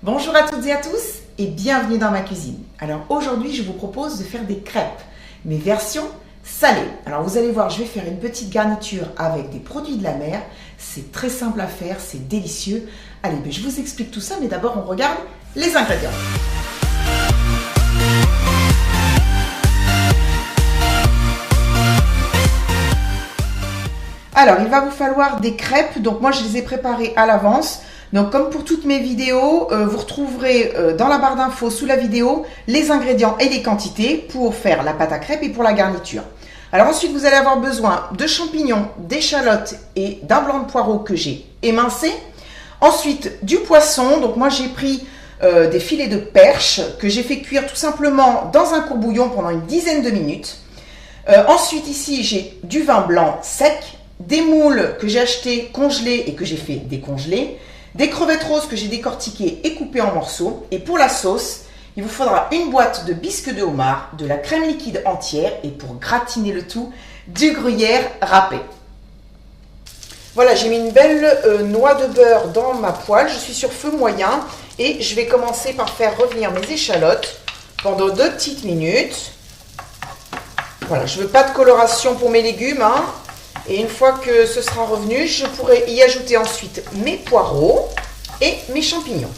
Bonjour à toutes et à tous et bienvenue dans ma cuisine. Alors aujourd'hui je vous propose de faire des crêpes, mais version salée. Alors vous allez voir, je vais faire une petite garniture avec des produits de la mer. C'est très simple à faire, c'est délicieux. Allez, je vous explique tout ça, mais d'abord on regarde les ingrédients. Alors il va vous falloir des crêpes, donc moi je les ai préparées à l'avance. Donc comme pour toutes mes vidéos, vous retrouverez dans la barre d'infos sous la vidéo les ingrédients et les quantités pour faire la pâte à crêpes et pour la garniture. Alors ensuite vous allez avoir besoin de champignons, d'échalotes et d'un blanc de poireau que j'ai émincé. Ensuite du poisson, donc moi j'ai pris des filets de perche que j'ai fait cuire tout simplement dans un courbouillon pendant une dizaine de minutes. Ensuite ici j'ai du vin blanc sec, des moules que j'ai achetés congelés et que j'ai fait décongeler, des crevettes roses que j'ai décortiquées et coupées en morceaux. Et pour la sauce, il vous faudra une boîte de biscuits de homard, de la crème liquide entière et pour gratiner le tout, du gruyère râpé. Voilà, j'ai mis une belle noix de beurre dans ma poêle. Je suis sur feu moyen et je vais commencer par faire revenir mes échalotes pendant 2 petites minutes. Voilà, je ne veux pas de coloration pour mes légumes, hein. Et une fois que ce sera revenu, je pourrai y ajouter ensuite mes poireaux et mes champignons.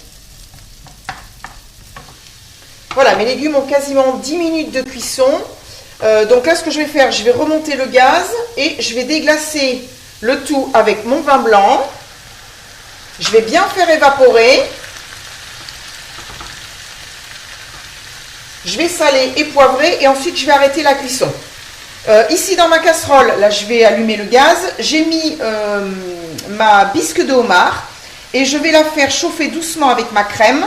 Voilà, mes légumes ont quasiment 10 minutes de cuisson. Donc là, ce que je vais faire, je vais remonter le gaz et je vais déglacer le tout avec mon vin blanc. Je vais bien faire évaporer. Je vais saler et poivrer et ensuite je vais arrêter la cuisson. Ici dans ma casserole, là je vais allumer le gaz, j'ai mis ma bisque de homard et je vais la faire chauffer doucement avec ma crème,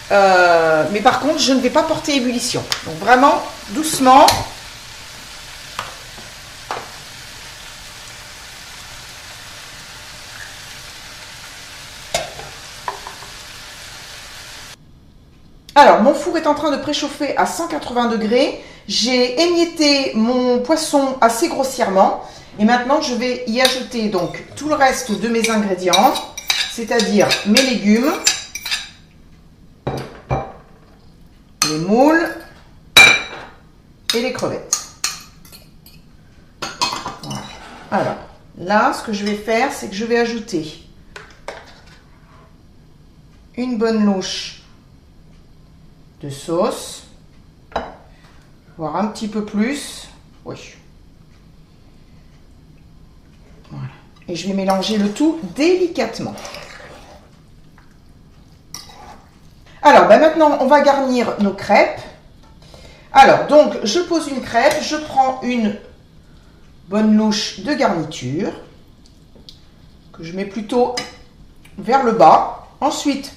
mais par contre je ne vais pas porter ébullition, donc vraiment doucement. Alors, mon four est en train de préchauffer à 180 degrés. J'ai émietté mon poisson assez grossièrement. Et maintenant, je vais y ajouter donc tout le reste de mes ingrédients, c'est-à-dire mes légumes, les moules et les crevettes. Voilà. Alors, là, ce que je vais faire, c'est que je vais ajouter une bonne louche de sauce, voire un petit peu plus, oui. Voilà. Et je vais mélanger le tout délicatement. Alors, maintenant, on va garnir nos crêpes. Alors, donc, je pose une crêpe, je prends une bonne louche de garniture, que je mets plutôt vers le bas. Ensuite,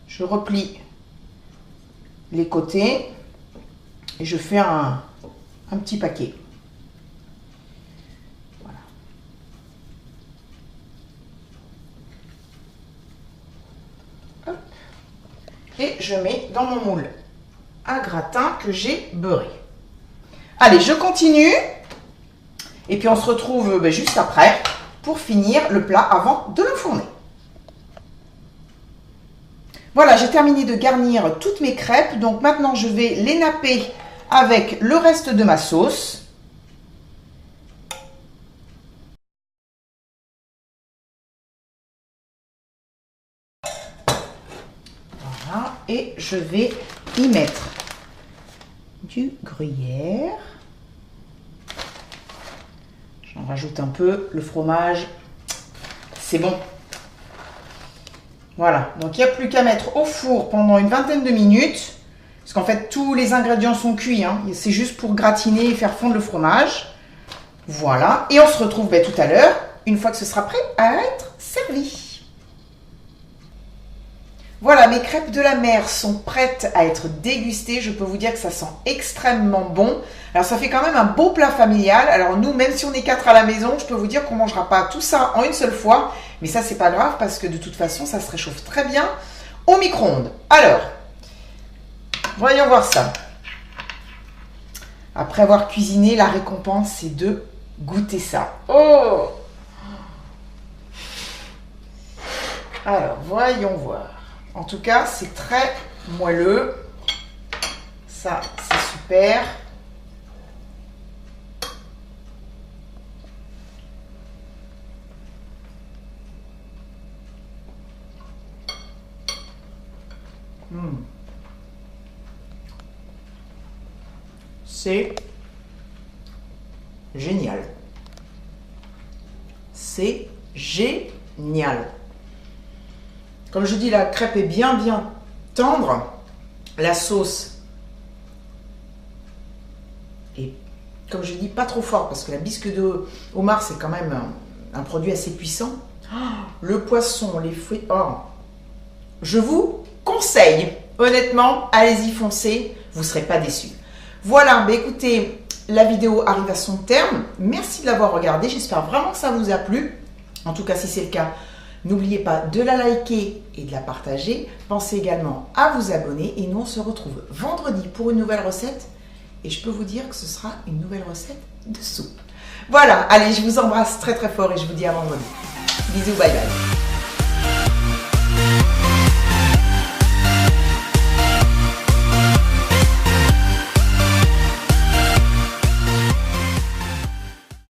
je replie les côtés et je fais un petit paquet. Voilà. Hop. Et je mets dans mon moule à gratin que j'ai beurré. Allez, je continue et puis on se retrouve juste après pour finir le plat avant de l'enfourner. Voilà, j'ai terminé de garnir toutes mes crêpes. Donc maintenant, je vais les napper avec le reste de ma sauce. Voilà, et je vais y mettre du gruyère. J'en rajoute un peu, le fromage, c'est bon. Voilà, donc il n'y a plus qu'à mettre au four pendant une vingtaine de minutes, parce qu'en fait tous les ingrédients sont cuits, hein. C'est juste pour gratiner et faire fondre le fromage. Voilà, et on se retrouve tout à l'heure, une fois que ce sera prêt à être servi. Voilà, mes crêpes de la mer sont prêtes à être dégustées. Je peux vous dire que ça sent extrêmement bon. Alors ça fait quand même un beau plat familial. Alors nous, même si on est 4 à la maison, je peux vous dire qu'on ne mangera pas tout ça en une seule fois. Mais ça, c'est pas grave parce que de toute façon, ça se réchauffe très bien au micro-ondes. Alors, voyons voir ça. Après avoir cuisiné, la récompense, c'est de goûter ça. Oh! Alors, voyons voir. En tout cas, c'est très moelleux. Ça, c'est super. C'est génial. C'est génial. Comme je dis, la crêpe est bien tendre. La sauce est, comme je dis, pas trop forte parce que la bisque de homard, c'est quand même un produit assez puissant. Le poisson, les fruits. Oh. Je vous conseille, honnêtement, allez-y, foncez, vous ne serez pas déçus. Voilà, bah écoutez, la vidéo arrive à son terme. Merci de l'avoir regardée. J'espère vraiment que ça vous a plu. En tout cas, si c'est le cas, n'oubliez pas de la liker et de la partager. Pensez également à vous abonner. Et nous, on se retrouve vendredi pour une nouvelle recette. Et je peux vous dire que ce sera une nouvelle recette de soupe. Voilà, allez, je vous embrasse très très fort et je vous dis à vendredi. Bisous, bye bye.